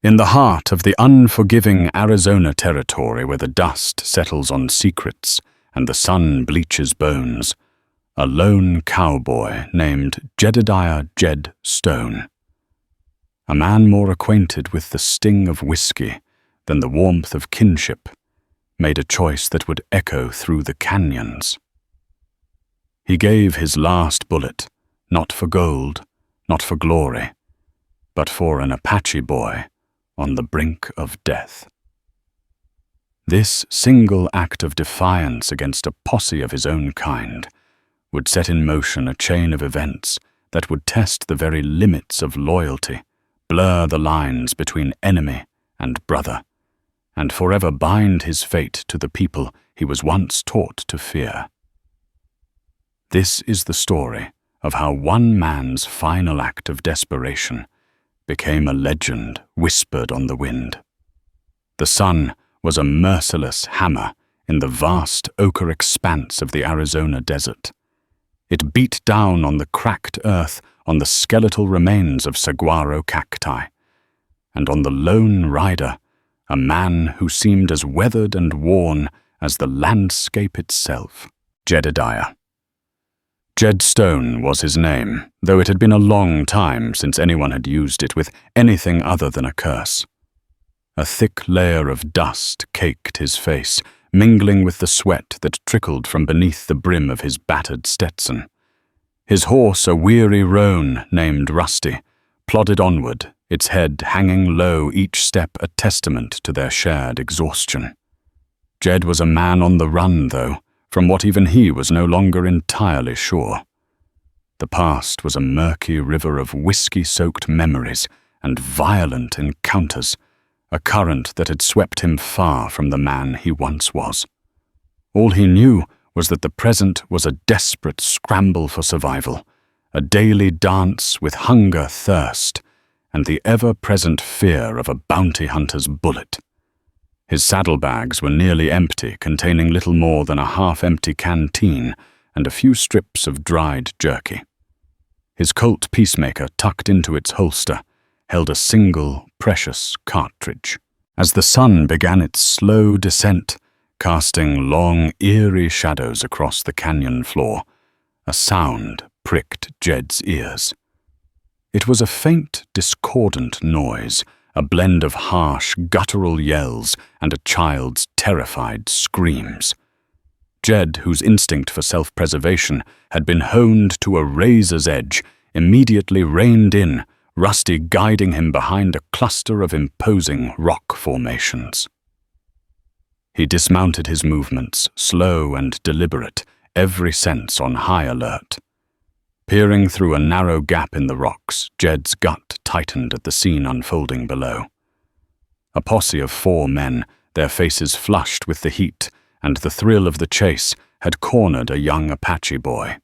In the heart of the unforgiving Arizona territory where the dust settles on secrets and the sun bleaches bones, a lone cowboy named Jedediah Jed Stone, a man more acquainted with the sting of whiskey than the warmth of kinship, made a choice that would echo through the canyons. He gave his last bullet, not for gold, not for glory, but for an Apache boy on the brink of death. This single act of defiance against a posse of his own kind would set in motion a chain of events that would test the very limits of loyalty, blur the lines between enemy and brother, and forever bind his fate to the people he was once taught to fear. This is the story of how one man's final act of desperation became a legend whispered on the wind. The sun was a merciless hammer in the vast ochre expanse of the Arizona desert. It beat down on the cracked earth on the skeletal remains of saguaro cacti, and on the lone rider, a man who seemed as weathered and worn as the landscape itself, Jedediah. Jed Stone was his name, though it had been a long time since anyone had used it with anything other than a curse. A thick layer of dust caked his face, mingling with the sweat that trickled from beneath the brim of his battered Stetson. His horse, a weary roan named Rusty, plodded onward, its head hanging low, each step a testament to their shared exhaustion. Jed was a man on the run, though, from what even he was no longer entirely sure. The past was a murky river of whiskey-soaked memories and violent encounters, a current that had swept him far from the man he once was. All he knew was that the present was a desperate scramble for survival, a daily dance with hunger, thirst, and the ever-present fear of a bounty hunter's bullet. His saddlebags were nearly empty, containing little more than a half-empty canteen and a few strips of dried jerky. His Colt Peacemaker, tucked into its holster, held a single, precious cartridge. As the sun began its slow descent, casting long, eerie shadows across the canyon floor, a sound pricked Jed's ears. It was a faint, discordant noise, a blend of harsh, guttural yells and a child's terrified screams. Jed, whose instinct for self-preservation had been honed to a razor's edge, immediately reined in, Rusty guiding him behind a cluster of imposing rock formations. He dismounted his movements, slow and deliberate, every sense on high alert. Peering through a narrow gap in the rocks, Jed's gut tightened at the scene unfolding below. A posse of 4 men, their faces flushed with the heat and the thrill of the chase, had cornered a young Apache boy.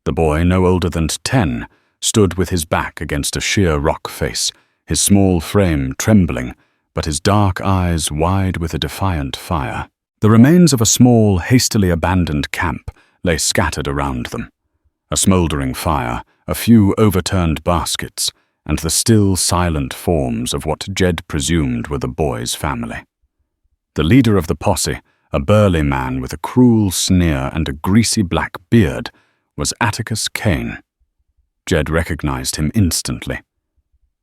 The boy, no older than 10, stood with his back against a sheer rock face, his small frame trembling, but his dark eyes wide with a defiant fire. The remains of a small, hastily abandoned camp lay scattered around them. A smouldering fire, a few overturned baskets, and the still silent forms of what Jed presumed were the boy's family. The leader of the posse, a burly man with a cruel sneer and a greasy black beard, was Atticus Kane. Jed recognized him instantly.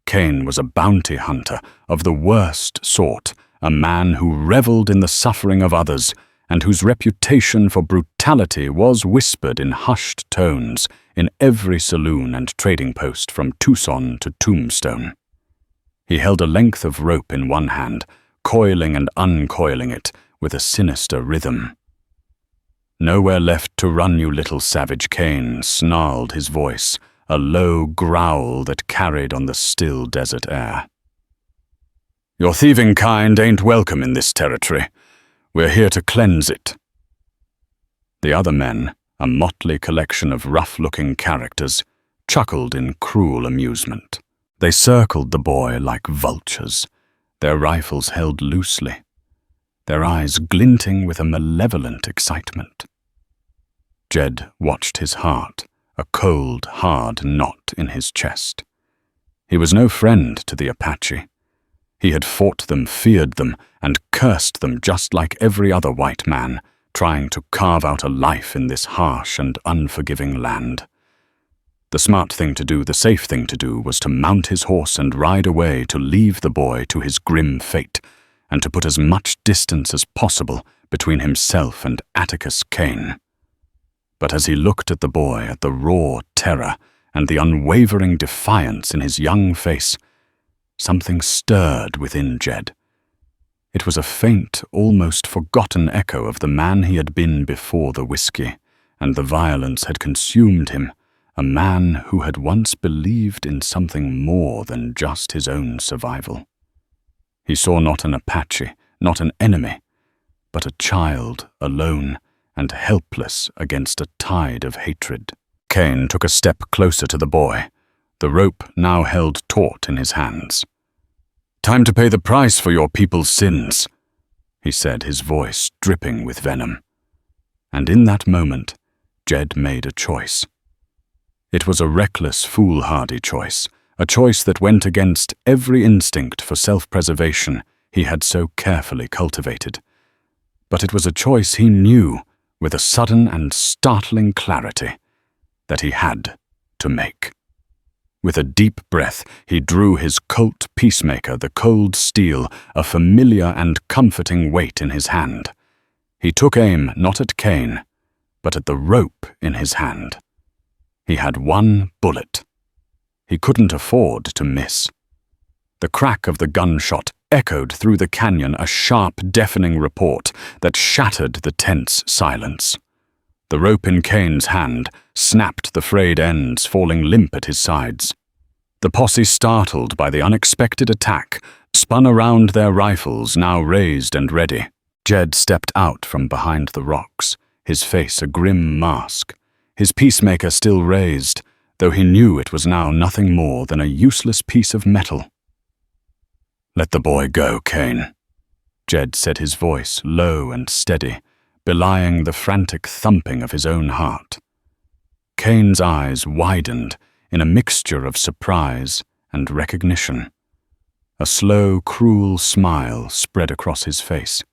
Kane was a bounty hunter of the worst sort, a man who reveled in the suffering of others, and whose reputation for brutality was whispered in hushed tones in every saloon and trading post from Tucson to Tombstone. He held a length of rope in one hand, coiling and uncoiling it with a sinister rhythm. "Nowhere left to run, you little savage," Kane snarled his voice, a low growl that carried on the still desert air. "Your thieving kind ain't welcome in this territory. We're here to cleanse it." The other men, a motley collection of rough-looking characters, chuckled in cruel amusement. They circled the boy like vultures, their rifles held loosely, their eyes glinting with a malevolent excitement. Jed watched his heart, a cold, hard knot in his chest. He was no friend to the Apache. He had fought them, feared them, and cursed them just like every other white man, trying to carve out a life in this harsh and unforgiving land. The smart thing to do, the safe thing to do, was to mount his horse and ride away to leave the boy to his grim fate, and to put as much distance as possible between himself and Atticus Cain. But as he looked at the boy, at the raw terror and the unwavering defiance in his young face, something stirred within Jed. It was a faint, almost forgotten echo of the man he had been before the whiskey, and the violence had consumed him, a man who had once believed in something more than just his own survival. He saw not an Apache, not an enemy, but a child alone and helpless against a tide of hatred. Cain took a step closer to the boy, the rope now held taut in his hands. "Time to pay the price for your people's sins," he said, his voice dripping with venom. And in that moment, Jed made a choice. It was a reckless, foolhardy choice, a choice that went against every instinct for self-preservation he had so carefully cultivated. But it was a choice he knew, with a sudden and startling clarity, that he had to make. With a deep breath, he drew his Colt peacemaker, the cold steel, a familiar and comforting weight in his hand. He took aim not at Cain, but at the rope in his hand. He had one bullet. He couldn't afford to miss. The crack of the gunshot echoed through the canyon, a sharp, deafening report that shattered the tense silence. The rope in Cain's hand snapped, the frayed ends falling limp at his sides. The posse, startled by the unexpected attack, spun around their rifles, now raised and ready. Jed stepped out from behind the rocks, his face a grim mask, his peacemaker still raised, though he knew it was now nothing more than a useless piece of metal. "Let the boy go, Cain," Jed said, his voice low and steady, belying the frantic thumping of his own heart. Cain's eyes widened in a mixture of surprise and recognition. A slow, cruel smile spread across his face.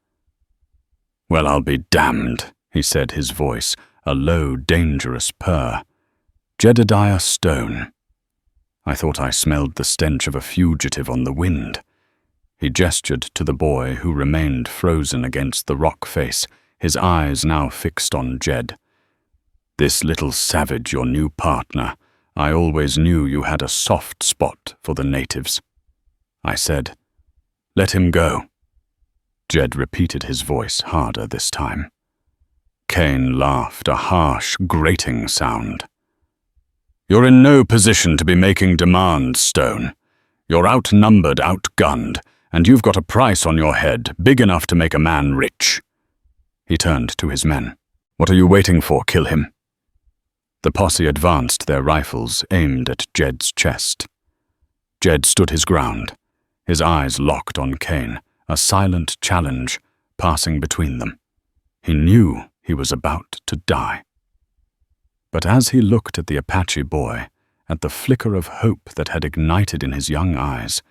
"Well, I'll be damned," he said, his voice a low, dangerous purr. "Jedediah Stone. I thought I smelled the stench of a fugitive on the wind." He gestured to the boy, who remained frozen against the rock face, his eyes now fixed on Jed. "This little savage, your new partner, I always knew you had a soft spot for the natives." I said, "Let him go." Jed repeated, his voice harder this time. Cain laughed, a harsh, grating sound. "You're in no position to be making demands, Stone. You're outnumbered, outgunned, and you've got a price on your head big enough to make a man rich." He turned to his men. "What are you waiting for? Kill him." The posse advanced, their rifles aimed at Jed's chest. Jed stood his ground, his eyes locked on Cain, a silent challenge passing between them. He knew he was about to die. But as he looked at the Apache boy, at the flicker of hope that had ignited in his young eyes,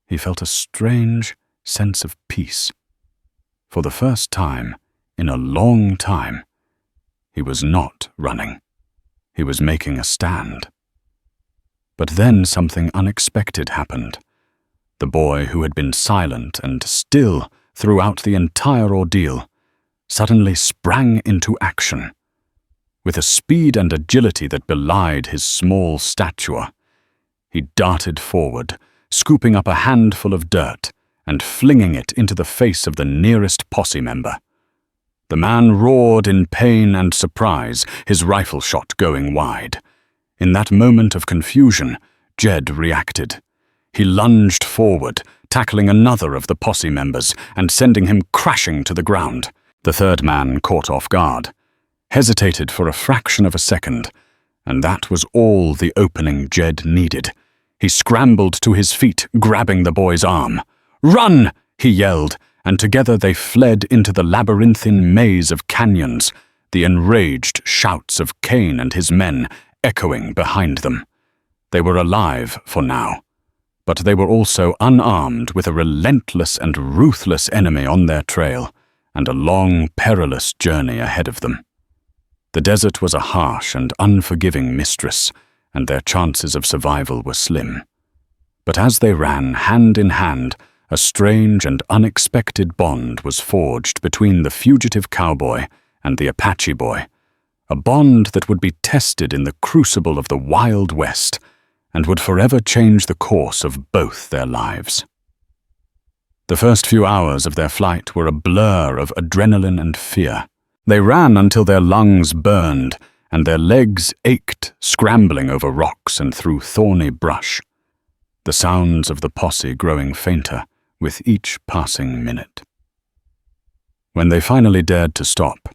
he felt a strange sense of peace. For the first time, in a long time, he was not running. He was making a stand. But then something unexpected happened. The boy, who had been silent and still throughout the entire ordeal, suddenly sprang into action. With a speed and agility that belied his small stature, he darted forward, scooping up a handful of dirt and flinging it into the face of the nearest posse member. The man roared in pain and surprise, his rifle shot going wide. In that moment of confusion, Jed reacted. He lunged forward, tackling another of the posse members and sending him crashing to the ground. The third man, caught off guard, hesitated for a fraction of a second, and that was all the opening Jed needed. He scrambled to his feet, grabbing the boy's arm. "Run!" he yelled, and together they fled into the labyrinthine maze of canyons, the enraged shouts of Cain and his men echoing behind them. They were alive for now, But they were also unarmed, with a relentless and ruthless enemy on their trail, and a long, perilous journey ahead of them. The desert was a harsh and unforgiving mistress, and their chances of survival were slim. But as they ran hand in hand, a strange and unexpected bond was forged between the fugitive cowboy and the Apache boy, a bond that would be tested in the crucible of the Wild West and would forever change the course of both their lives. The first few hours of their flight were a blur of adrenaline and fear. They ran until their lungs burned and their legs ached, scrambling over rocks and through thorny brush, the sounds of the posse growing fainter with each passing minute. When they finally dared to stop,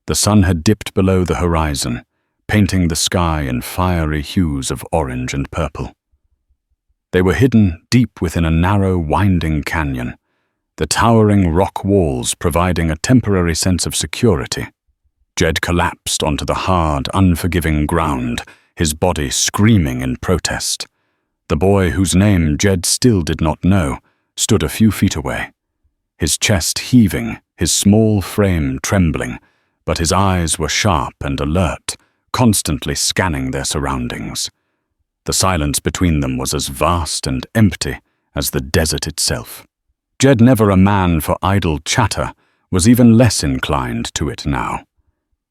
the sun had dipped below the horizon, painting the sky in fiery hues of orange and purple. They were hidden deep within a narrow, winding canyon, the towering rock walls providing a temporary sense of security. Jed collapsed onto the hard, unforgiving ground, his body screaming in protest. The boy, whose name Jed still did not know, stood a few feet away, his chest heaving, his small frame trembling, but his eyes were sharp and alert, constantly scanning their surroundings. The silence between them was as vast and empty as the desert itself. Jed, never a man for idle chatter, was even less inclined to it now.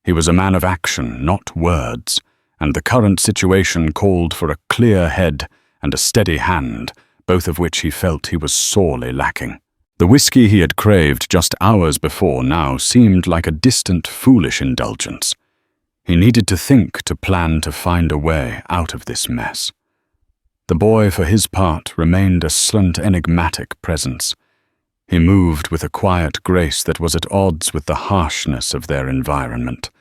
He was a man of action, not words, and the current situation called for a clear head and a steady hand, both of which he felt he was sorely lacking. The whiskey he had craved just hours before now seemed like a distant, foolish indulgence. He needed to think, to plan, to find a way out of this mess. The boy, for his part, remained a slant, enigmatic presence. He moved with a quiet grace that was at odds with the harshness of their environment,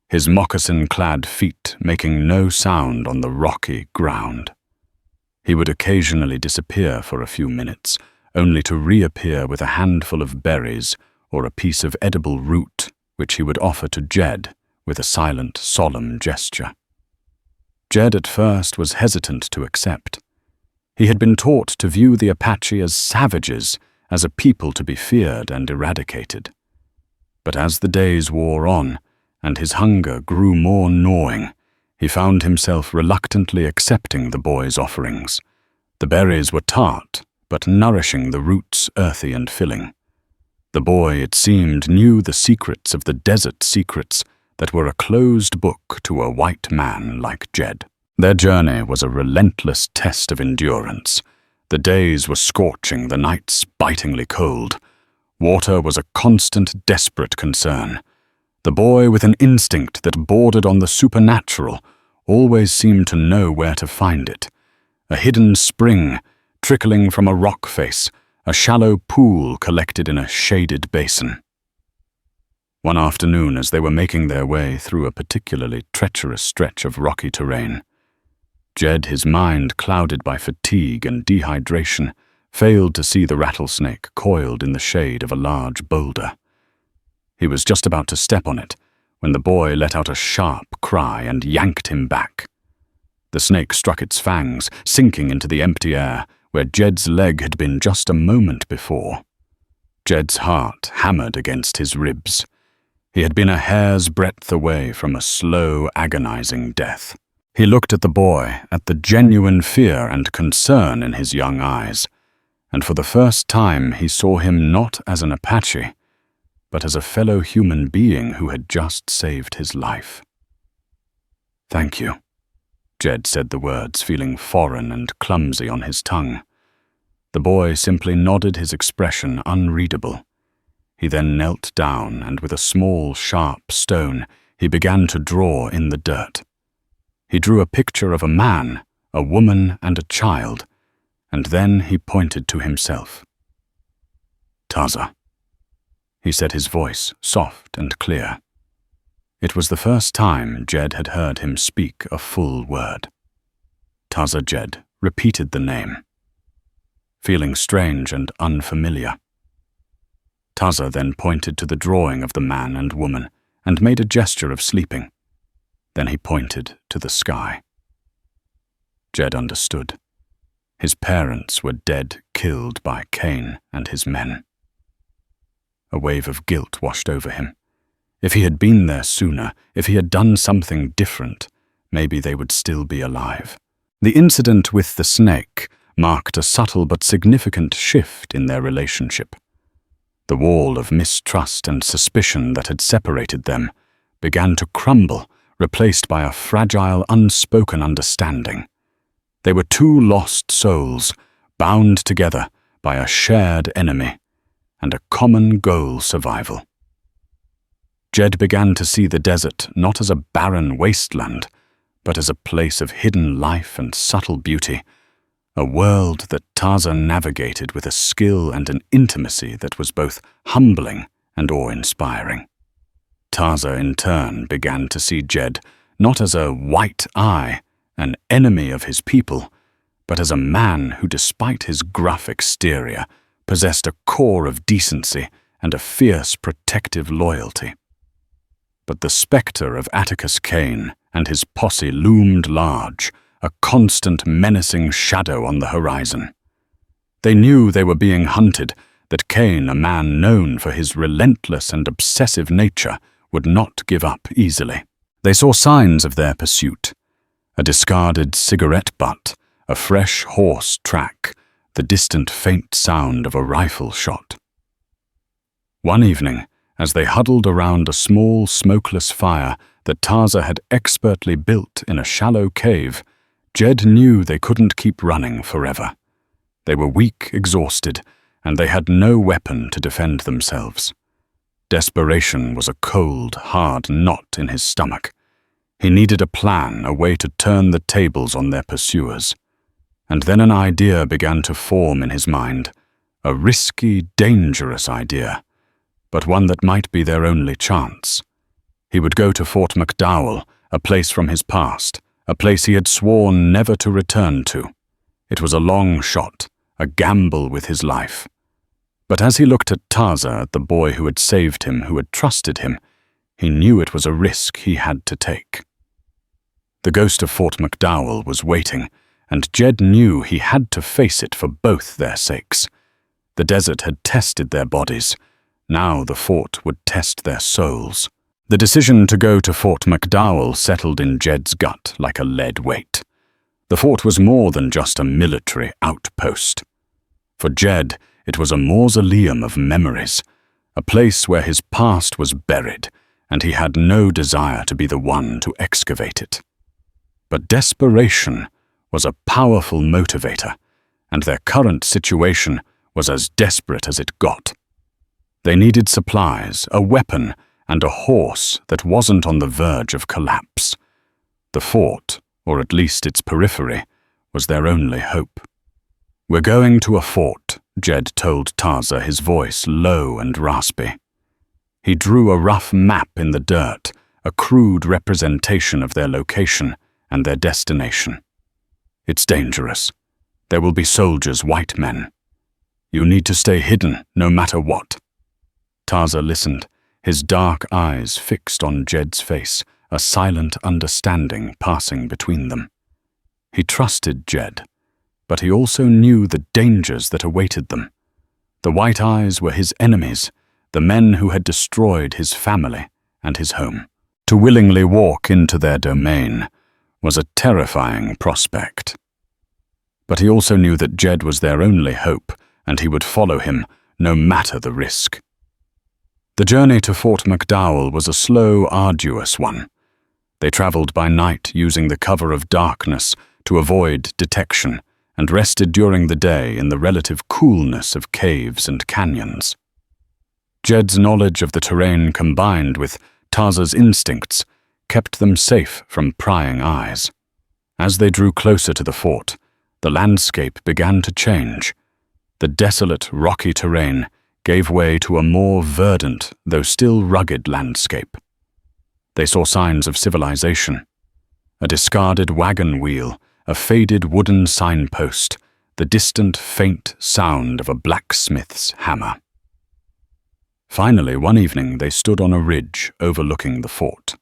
his moccasin-clad feet making no sound on the rocky ground. He would occasionally disappear for a few minutes, only to reappear with a handful of berries or a piece of edible root, which he would offer to Jed with a silent, solemn gesture. Jed at first was hesitant to accept. He had been taught to view the Apache as savages, as a people to be feared and eradicated. But as the days wore on, and his hunger grew more gnawing, he found himself reluctantly accepting the boy's offerings. The berries were tart, but nourishing, the roots earthy and filling. The boy, it seemed, knew the secrets of the desert secrets that were a closed book to a white man like Jed. Their journey was a relentless test of endurance. The days were scorching, the nights bitingly cold. Water was a constant, desperate concern. The boy, with an instinct that bordered on the supernatural, always seemed to know where to find it. A hidden spring, trickling from a rock face, a shallow pool collected in a shaded basin. One afternoon, as they were making their way through a particularly treacherous stretch of rocky terrain, Jed, his mind clouded by fatigue and dehydration, failed to see the rattlesnake coiled in the shade of a large boulder. He was just about to step on it when the boy let out a sharp cry and yanked him back. The snake struck its fangs, sinking into the empty air, where Jed's leg had been just a moment before. Jed's heart hammered against his ribs. He had been a hair's breadth away from a slow, agonizing death. He looked at the boy, at the genuine fear and concern in his young eyes, and for the first time he saw him not as an Apache, but as a fellow human being who had just saved his life. "Thank you," Jed said the words, feeling foreign and clumsy on his tongue. The boy simply nodded, his expression unreadable. He then knelt down, and with a small, sharp stone, he began to draw in the dirt. He drew a picture of a man, a woman, and a child, and then he pointed to himself. "Taza," he said, his voice soft and clear. It was the first time Jed had heard him speak a full word. Taza Jed repeated the name, feeling strange and unfamiliar. Taza then pointed to the drawing of the man and woman and made a gesture of sleeping. Then he pointed to the sky. Jed understood. His parents were dead, killed by Cain and his men. A wave of guilt washed over him. If he had been there sooner, if he had done something different, maybe they would still be alive. The incident with the snake marked a subtle but significant shift in their relationship. The wall of mistrust and suspicion that had separated them began to crumble, replaced by a fragile, unspoken understanding. They were two lost souls, bound together by a shared enemy and a common goal: survival. Jed began to see the desert not as a barren wasteland, but as a place of hidden life and subtle beauty, a world that Tarzan navigated with a skill and an intimacy that was both humbling and awe-inspiring. Tarzan, in turn, began to see Jed not as a white eye, an enemy of his people, but as a man who, despite his gruff exterior, possessed a core of decency and a fierce protective loyalty. But the specter of Atticus Cain and his posse loomed large, a constant menacing shadow on the horizon. They knew they were being hunted, that Cain, a man known for his relentless and obsessive nature, would not give up easily. They saw signs of their pursuit: a discarded cigarette butt, a fresh horse track, the distant faint sound of a rifle shot. One evening, as they huddled around a small, smokeless fire that Tarzan had expertly built in a shallow cave, Jed knew they couldn't keep running forever. They were weak, exhausted, and they had no weapon to defend themselves. Desperation was a cold, hard knot in his stomach. He needed a plan, a way to turn the tables on their pursuers. And then an idea began to form in his mind, a risky, dangerous idea, but one that might be their only chance. He would go to Fort McDowell, a place from his past, a place he had sworn never to return to. It was a long shot, a gamble with his life. But as he looked at Tarzan, at the boy who had saved him, who had trusted him, he knew it was a risk he had to take. The ghost of Fort McDowell was waiting, and Jed knew he had to face it for both their sakes. The desert had tested their bodies. Now the fort would test their souls. The decision to go to Fort McDowell settled in Jed's gut like a lead weight. The fort was more than just a military outpost. For Jed, it was a mausoleum of memories, a place where his past was buried, and he had no desire to be the one to excavate it. But desperation was a powerful motivator, and their current situation was as desperate as it got. They needed supplies, a weapon, and a horse that wasn't on the verge of collapse. The fort, or at least its periphery, was their only hope. "We're going to a fort," Jed told Tarzan, his voice low and raspy. He drew a rough map in the dirt, a crude representation of their location and their destination. "It's dangerous. There will be soldiers, white men. You need to stay hidden, no matter what." Tarzan listened, his dark eyes fixed on Jed's face, a silent understanding passing between them. He trusted Jed, but he also knew the dangers that awaited them. The white eyes were his enemies, the men who had destroyed his family and his home. To willingly walk into their domain was a terrifying prospect. But he also knew that Jed was their only hope, and he would follow him, no matter the risk. The journey to Fort McDowell was a slow, arduous one. They traveled by night using the cover of darkness to avoid detection, and rested during the day in the relative coolness of caves and canyons. Jed's knowledge of the terrain combined with Tarzan's instincts kept them safe from prying eyes. As they drew closer to the fort, the landscape began to change. The desolate, rocky terrain gave way to a more verdant, though still rugged landscape. They saw signs of civilization: a discarded wagon wheel, a faded wooden signpost, the distant, faint sound of a blacksmith's hammer. Finally, one evening, they stood on a ridge overlooking the fort.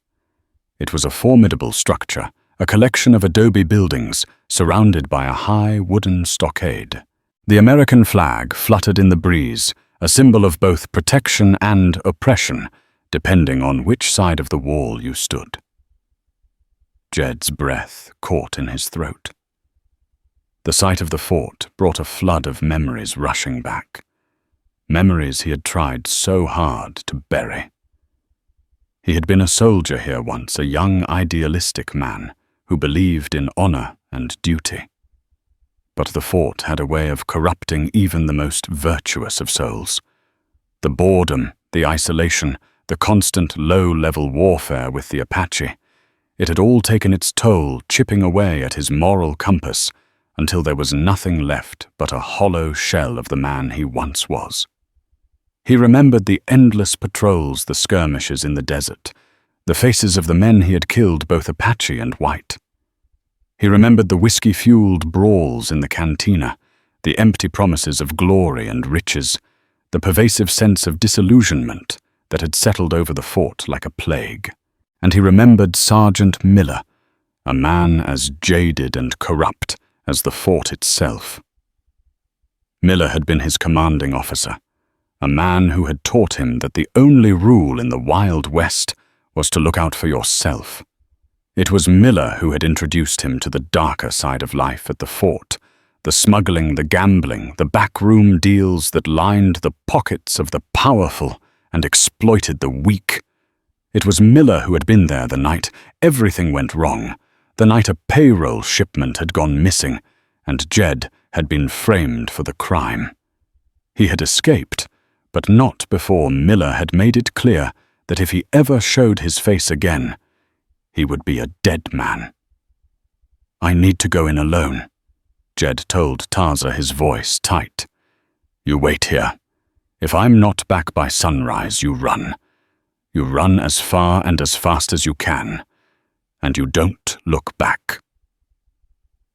It was a formidable structure, a collection of adobe buildings surrounded by a high wooden stockade. The American flag fluttered in the breeze, a symbol of both protection and oppression, depending on which side of the wall you stood. Jed's breath caught in his throat. The sight of the fort brought a flood of memories rushing back. Memories he had tried so hard to bury. He had been a soldier here once, a young idealistic man who believed in honor and duty. But the fort had a way of corrupting even the most virtuous of souls. The boredom, the isolation, the constant low-level warfare with the Apache, it had all taken its toll, chipping away at his moral compass until there was nothing left but a hollow shell of the man he once was. He remembered the endless patrols, the skirmishes in the desert, the faces of the men he had killed, both Apache and white. He remembered the whiskey-fueled brawls in the cantina, the empty promises of glory and riches, the pervasive sense of disillusionment that had settled over the fort like a plague. And he remembered Sergeant Miller, a man as jaded and corrupt as the fort itself. Miller had been his commanding officer, a man who had taught him that the only rule in the Wild West was to look out for yourself. It was Miller who had introduced him to the darker side of life at the fort, the smuggling, the gambling, the backroom deals that lined the pockets of the powerful and exploited the weak. It was Miller who had been there the night everything went wrong, the night a payroll shipment had gone missing, and Jed had been framed for the crime. He had escaped, but not before Miller had made it clear that if he ever showed his face again, he would be a dead man. "I need to go in alone," Jed told Taza, his voice tight. "You wait here. If I'm not back by sunrise, you run. You run as far and as fast as you can, and you don't look back."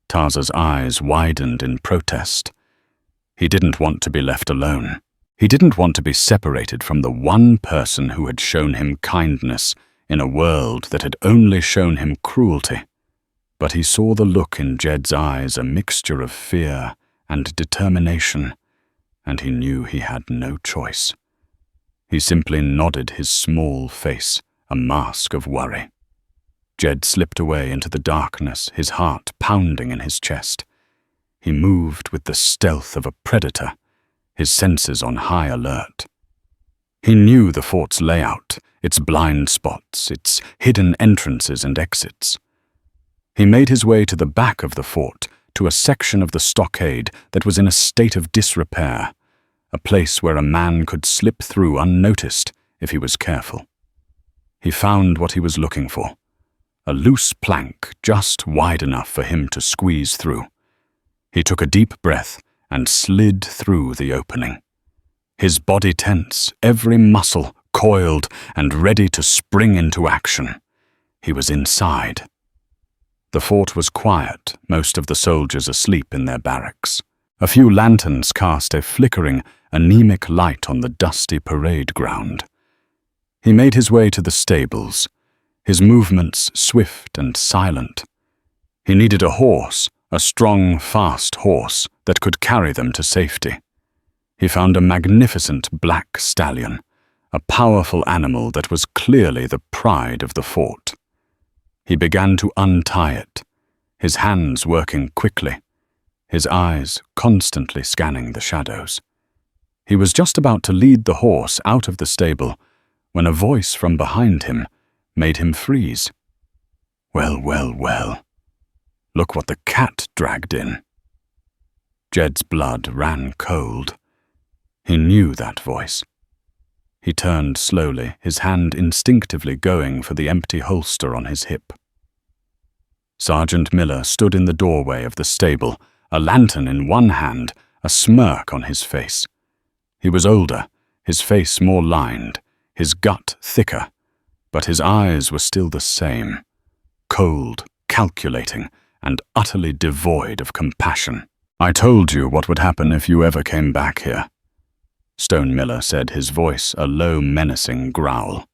Taza's eyes widened in protest. He didn't want to be left alone. He didn't want to be separated from the one person who had shown him kindness in a world that had only shown him cruelty. But he saw the look in Jed's eyes, a mixture of fear and determination, and he knew he had no choice. He simply nodded his small face, a mask of worry. Jed slipped away into the darkness, his heart pounding in his chest. He moved with the stealth of a predator, his senses on high alert. He knew the fort's layout, its blind spots, its hidden entrances and exits. He made his way to the back of the fort, to a section of the stockade that was in a state of disrepair, a place where a man could slip through unnoticed if he was careful. He found what he was looking for, a loose plank just wide enough for him to squeeze through. He took a deep breath and slid through the opening. His body tense, every muscle coiled and ready to spring into action. He was inside. The fort was quiet, most of the soldiers asleep in their barracks. A few lanterns cast a flickering, anemic light on the dusty parade ground. He made his way to the stables, his movements swift and silent. He needed a horse, a strong, fast horse that could carry them to safety. He found a magnificent black stallion, a powerful animal that was clearly the pride of the fort. He began to untie it, his hands working quickly, his eyes constantly scanning the shadows. He was just about to lead the horse out of the stable when a voice from behind him made him freeze. Well, well, well. Look what the cat dragged in. Jed's blood ran cold. He knew that voice. He turned slowly, his hand instinctively going for the empty holster on his hip. Sergeant Miller stood in the doorway of the stable, a lantern in one hand, a smirk on his face. He was older, his face more lined, his gut thicker, but his eyes were still the same, cold, calculating, and utterly devoid of compassion. "I told you what would happen if you ever came back here," Stone Miller said, his voice a low, menacing growl.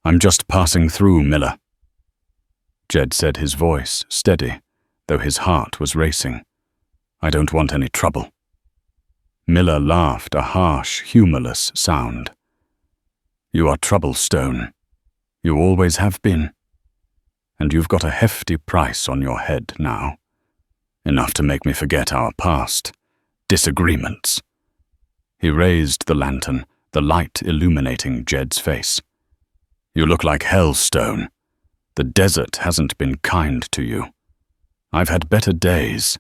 "I'm just passing through, Miller." Jed said, his voice steady, though his heart was racing. "I don't want any trouble." Miller laughed, a harsh, humorless sound. "You are trouble, Stone. You always have been. And you've got a hefty price on your head now. Enough to make me forget our past disagreements." He raised the lantern, the light illuminating Jed's face. "You look like hell, Stone. The desert hasn't been kind to you. I've had better days."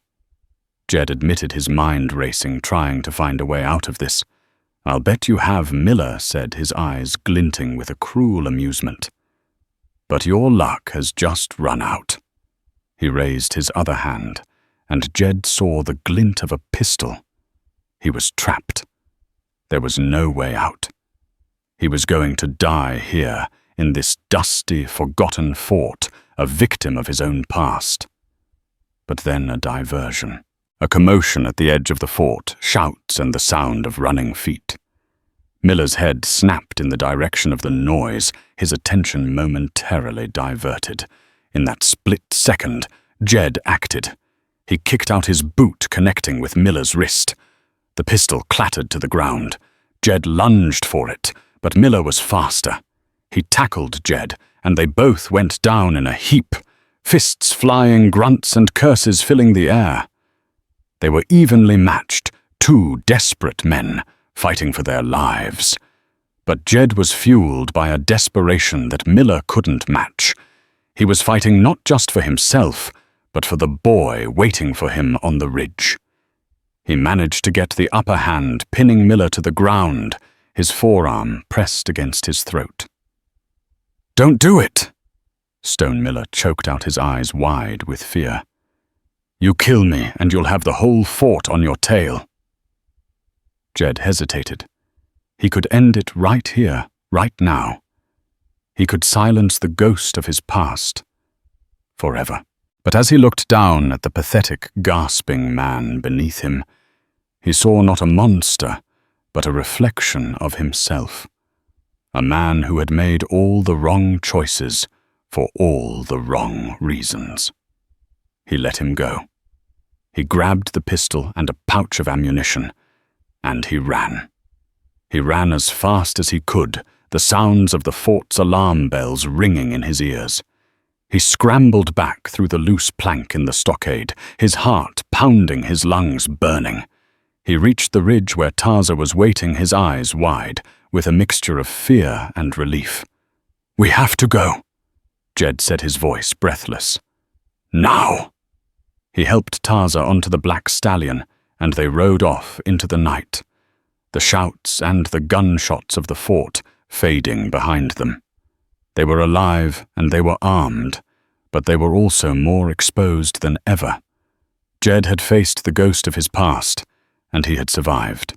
Jed admitted his mind racing, trying to find a way out of this. "I'll bet you have," Miller said, his eyes glinting with a cruel amusement. "But your luck has just run out." He raised his other hand, and Jed saw the glint of a pistol. He was trapped. There was no way out. He was going to die here, in this dusty, forgotten fort, a victim of his own past. But then a diversion. A commotion at the edge of the fort, shouts and the sound of running feet. Miller's head snapped in the direction of the noise, his attention momentarily diverted. In that split second, Jed acted. He kicked out his boot, connecting with Miller's wrist. The pistol clattered to the ground. Jed lunged for it, but Miller was faster. He tackled Jed, and they both went down in a heap, fists flying, grunts and curses filling the air. They were evenly matched, two desperate men, fighting for their lives. But Jed was fueled by a desperation that Miller couldn't match. He was fighting not just for himself, but for the boy waiting for him on the ridge. He managed to get the upper hand, pinning Miller to the ground, his forearm pressed against his throat. "Don't do it!" Stone Miller choked out, his eyes wide with fear. "You kill me, and you'll have the whole fort on your tail." Jed hesitated. He could end it right here, right now. He could silence the ghost of his past. Forever. But as he looked down at the pathetic, gasping man beneath him, he saw not a monster, but a reflection of himself. A man who had made all the wrong choices for all the wrong reasons. He let him go. He grabbed the pistol and a pouch of ammunition, and he ran. He ran as fast as he could, the sounds of the fort's alarm bells ringing in his ears. He scrambled back through the loose plank in the stockade, his heart pounding, his lungs burning. He reached the ridge where Taza was waiting, his eyes wide, with a mixture of fear and relief. "We have to go," Jed said, his voice breathless. "Now!" He helped Taza onto the black stallion, and they rode off into the night, the shouts and the gunshots of the fort fading behind them. They were alive and they were armed, but they were also more exposed than ever. Jed had faced the ghost of his past, and he had survived.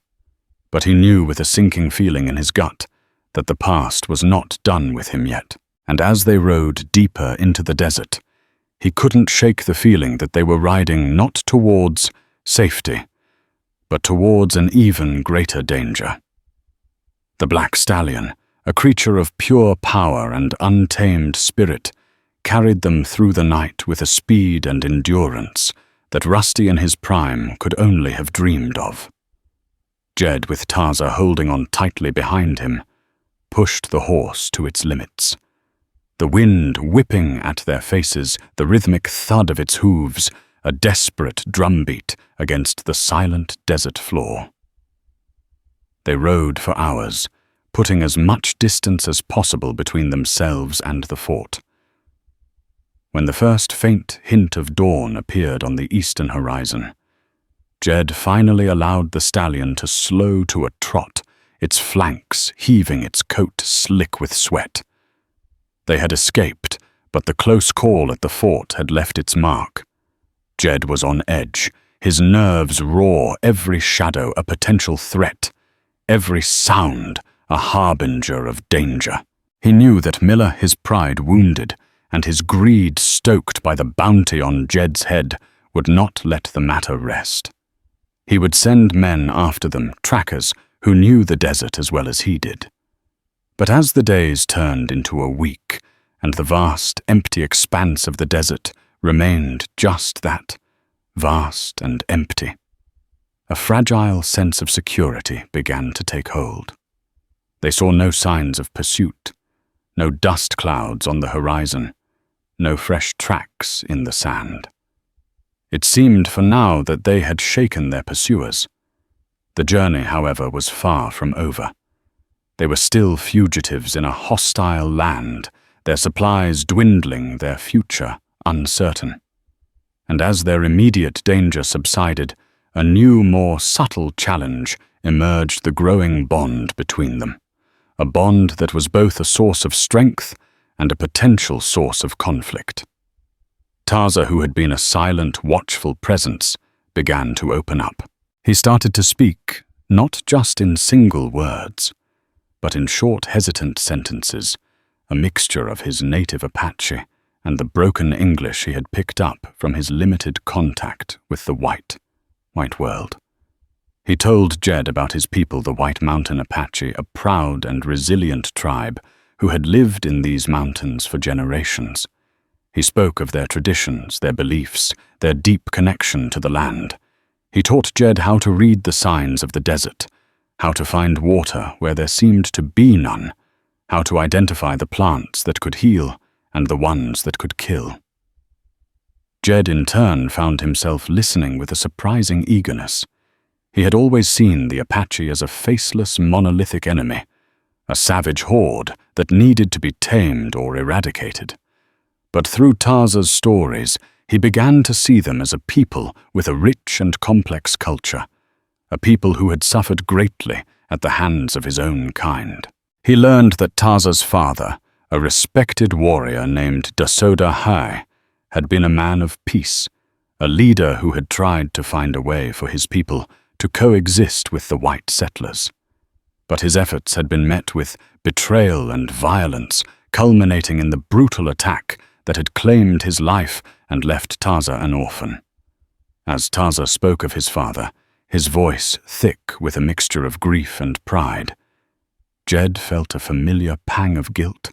But he knew with a sinking feeling in his gut that the past was not done with him yet. And as they rode deeper into the desert, he couldn't shake the feeling that they were riding not towards safety, but towards an even greater danger. The black stallion, a creature of pure power and untamed spirit, carried them through the night with a speed and endurance that Rusty in his prime could only have dreamed of. Jed, with Taza holding on tightly behind him, pushed the horse to its limits. The wind whipping at their faces, the rhythmic thud of its hooves, a desperate drumbeat against the silent desert floor. They rode for hours, putting as much distance as possible between themselves and the fort. When the first faint hint of dawn appeared on the eastern horizon, Jed finally allowed the stallion to slow to a trot, its flanks heaving, its coat slick with sweat. They had escaped, but the close call at the fort had left its mark. Jed was on edge, his nerves raw, every shadow a potential threat, every sound a harbinger of danger. He knew that Miller, his pride wounded, and his greed stoked by the bounty on Jed's head, would not let the matter rest. He would send men after them, trackers who knew the desert as well as he did. But as the days turned into a week, and the vast, empty expanse of the desert remained just that, vast and empty. A fragile sense of security began to take hold. They saw no signs of pursuit, no dust clouds on the horizon, no fresh tracks in the sand. It seemed for now that they had shaken their pursuers. The journey, however, was far from over. They were still fugitives in a hostile land, their supplies dwindling, their future uncertain. And as their immediate danger subsided, a new, more subtle challenge emerged, the growing bond between them, a bond that was both a source of strength and a potential source of conflict. Taza, who had been a silent, watchful presence, began to open up. He started to speak, not just in single words, but in short, hesitant sentences, a mixture of his native Apache and the broken English he had picked up from his limited contact with the white world. He told Jed about his people, the White Mountain Apache, a proud and resilient tribe who had lived in these mountains for generations. He spoke of their traditions, their beliefs, their deep connection to the land. He taught Jed how to read the signs of the desert, how to find water where there seemed to be none, how to identify the plants that could heal and the ones that could kill. Jed, in turn, found himself listening with a surprising eagerness. He had always seen the Apache as a faceless, monolithic enemy, a savage horde that needed to be tamed or eradicated. But through Taza's stories, he began to see them as a people with a rich and complex culture, a people who had suffered greatly at the hands of his own kind. He learned that Taza's father, a respected warrior named Dasoda Hai, had been a man of peace, a leader who had tried to find a way for his people to coexist with the white settlers. But his efforts had been met with betrayal and violence, culminating in the brutal attack that had claimed his life and left Taza an orphan. As Taza spoke of his father, his voice thick with a mixture of grief and pride, Jed felt a familiar pang of guilt.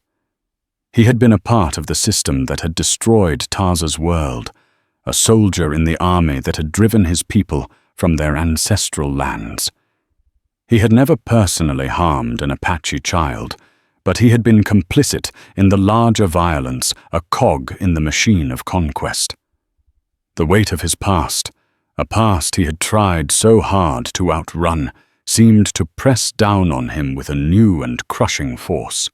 He had been a part of the system that had destroyed Taza's world, a soldier in the army that had driven his people from their ancestral lands. He had never personally harmed an Apache child, but he had been complicit in the larger violence, a cog in the machine of conquest. The weight of his past, a past he had tried so hard to outrun, seemed to press down on him with a new and crushing force.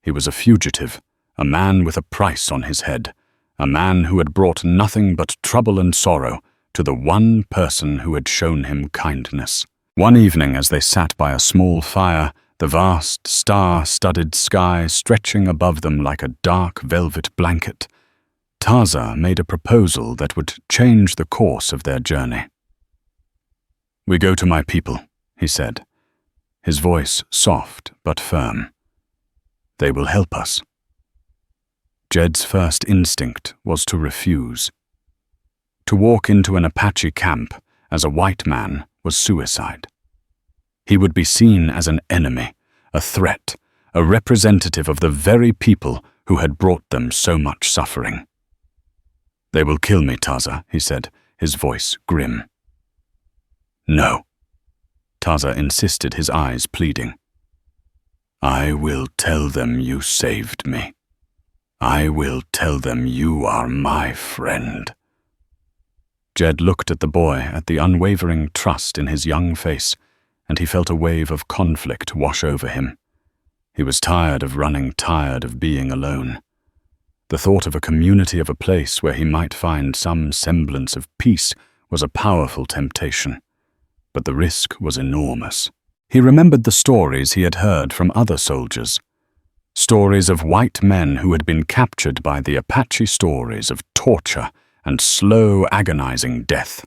He was a fugitive, a man with a price on his head, a man who had brought nothing but trouble and sorrow to the one person who had shown him kindness. One evening, as they sat by a small fire, the vast, star-studded sky stretching above them like a dark velvet blanket, Taza made a proposal that would change the course of their journey. "We go to my people," he said, his voice soft but firm. "They will help us." Jed's first instinct was to refuse. To walk into an Apache camp as a white man was suicide. He would be seen as an enemy, a threat, a representative of the very people who had brought them so much suffering. "They will kill me, Taza," he said, his voice grim. "No," Taza insisted, his eyes pleading. "I will tell them you saved me. I will tell them you are my friend." Jed looked at the boy, at the unwavering trust in his young face, and he felt a wave of conflict wash over him. He was tired of running, tired of being alone. The thought of a community, of a place where he might find some semblance of peace, was a powerful temptation. But the risk was enormous. He remembered the stories he had heard from other soldiers. Stories of white men who had been captured by the Apache, stories of torture and slow, agonizing death.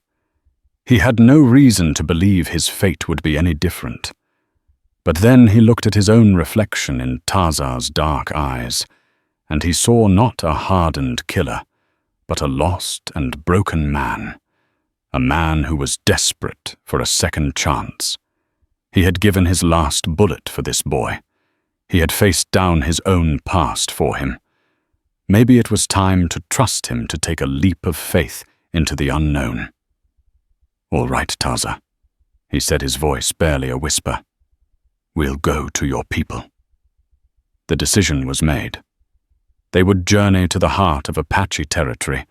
He had no reason to believe his fate would be any different. But then he looked at his own reflection in Taza's dark eyes, and he saw not a hardened killer, but a lost and broken man, a man who was desperate for a second chance. He had given his last bullet for this boy. He had faced down his own past for him, Maybe it was time to trust him to take a leap of faith into the unknown. "All right, Taza," he said, his voice barely a whisper. "We'll go to your people." The decision was made. They would journey to the heart of Apache territory,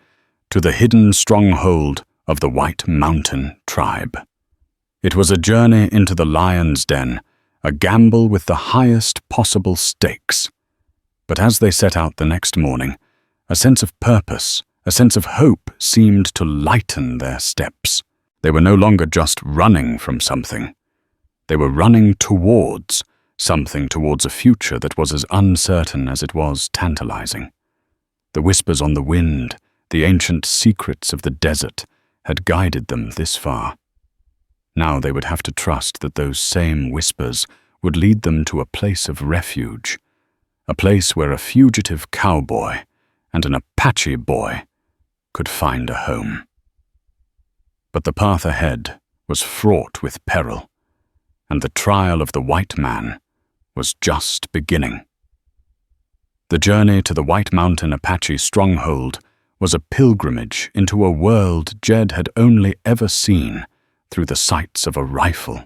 to the hidden stronghold of the White Mountain tribe. It was a journey into the lion's den, a gamble with the highest possible stakes. But as they set out the next morning, a sense of purpose, a sense of hope seemed to lighten their steps. They were no longer just running from something. They were running towards something, towards a future that was as uncertain as it was tantalizing. The whispers on the wind, the ancient secrets of the desert, had guided them this far. Now they would have to trust that those same whispers would lead them to a place of refuge, a place where a fugitive cowboy and an Apache boy could find a home. But the path ahead was fraught with peril, and the trial of the white man was just beginning. The journey to the White Mountain Apache stronghold was a pilgrimage into a world Jed had only ever seen through the sights of a rifle.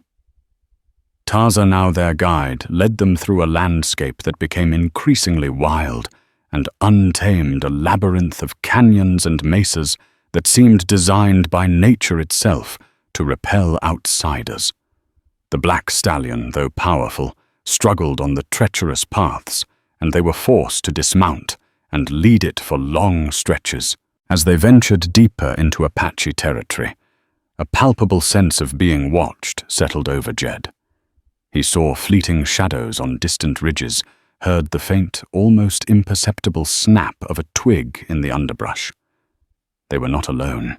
Taza, now their guide, led them through a landscape that became increasingly wild and untamed, a labyrinth of canyons and mesas that seemed designed by nature itself to repel outsiders. The black stallion, though powerful, struggled on the treacherous paths, and they were forced to dismount and lead it for long stretches. As they ventured deeper into Apache territory, a palpable sense of being watched settled over Jed. He saw fleeting shadows on distant ridges, heard the faint, almost imperceptible snap of a twig in the underbrush. They were not alone.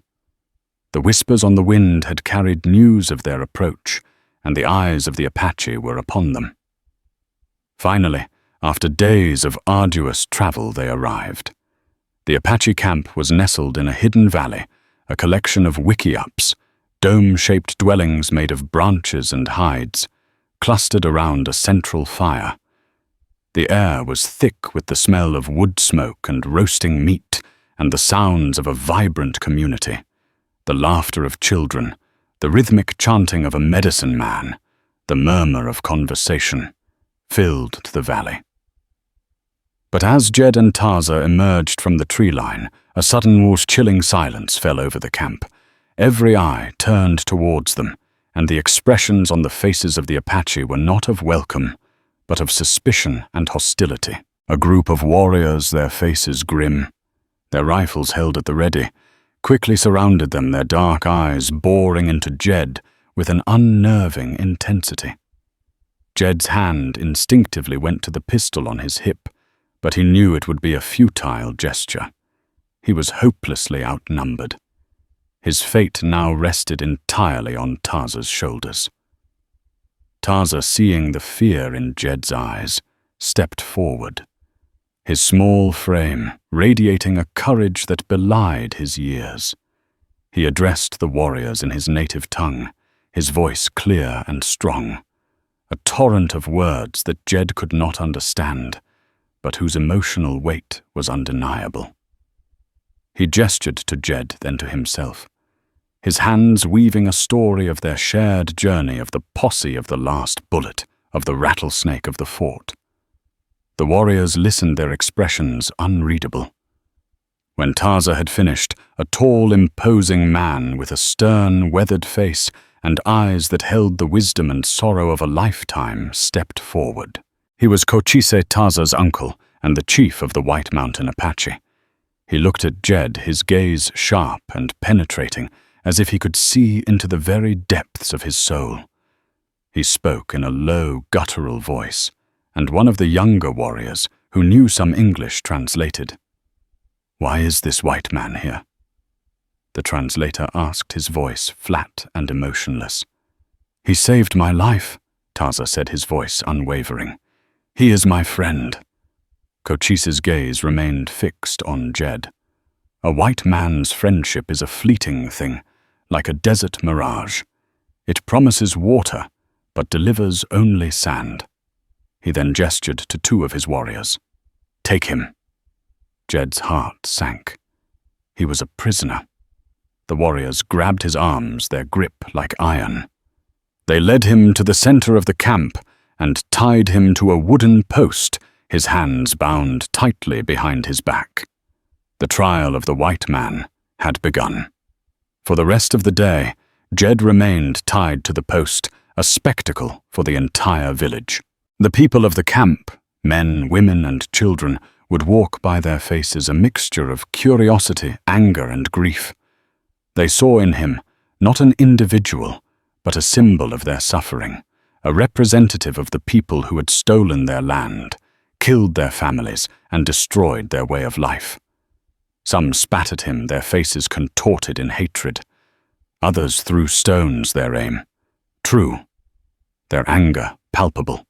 The whispers on the wind had carried news of their approach, and the eyes of the Apache were upon them. Finally, after days of arduous travel, they arrived. The Apache camp was nestled in a hidden valley, a collection of wickiups, dome-shaped dwellings made of branches and hides, clustered around a central fire. The air was thick with the smell of wood smoke and roasting meat, and the sounds of a vibrant community. The laughter of children, the rhythmic chanting of a medicine man, the murmur of conversation, filled the valley. But as Jed and Taza emerged from the tree line, a sudden chilling silence fell over the camp. Every eye turned towards them, and the expressions on the faces of the Apache were not of welcome, but of suspicion and hostility. A group of warriors, their faces grim, their rifles held at the ready, quickly surrounded them, their dark eyes boring into Jed with an unnerving intensity. Jed's hand instinctively went to the pistol on his hip, but he knew it would be a futile gesture. He was hopelessly outnumbered. His fate now rested entirely on Taza's shoulders. Taza, seeing the fear in Jed's eyes, stepped forward, his small frame radiating a courage that belied his years. He addressed the warriors in his native tongue, his voice clear and strong, a torrent of words that Jed could not understand, but whose emotional weight was undeniable. He gestured to Jed, then to himself, his hands weaving a story of their shared journey, of the posse of the last bullet, of the rattlesnake of the fort. The warriors listened, their expressions unreadable. When Taza had finished, a tall, imposing man with a stern, weathered face and eyes that held the wisdom and sorrow of a lifetime stepped forward. He was Cochise, Taza's uncle, and the chief of the White Mountain Apache. He looked at Jed, his gaze sharp and penetrating, as if he could see into the very depths of his soul. He spoke in a low, guttural voice, and one of the younger warriors, who knew some English, translated. "Why is this white man here?" The translator asked, his voice flat and emotionless. "He saved my life," Taza said, his voice unwavering. "He is my friend." Cochise's gaze remained fixed on Jed. A white man's friendship is a fleeting thing, like a desert mirage. It promises water, but delivers only sand. He then gestured to two of his warriors. "Take him." Jed's heart sank. He was a prisoner. The warriors grabbed his arms, their grip like iron. They led him to the center of the camp and tied him to a wooden post, his hands bound tightly behind his back. The trial of the white man had begun. For the rest of the day, Jed remained tied to the post, a spectacle for the entire village. The people of the camp, men, women, and children, would walk by their faces a mixture of curiosity, anger, and grief. They saw in him not an individual, but a symbol of their suffering, a representative of the people who had stolen their land, killed their families, and destroyed their way of life. Some spat at him, their faces contorted in hatred. Others threw stones, their aim true, their anger palpable.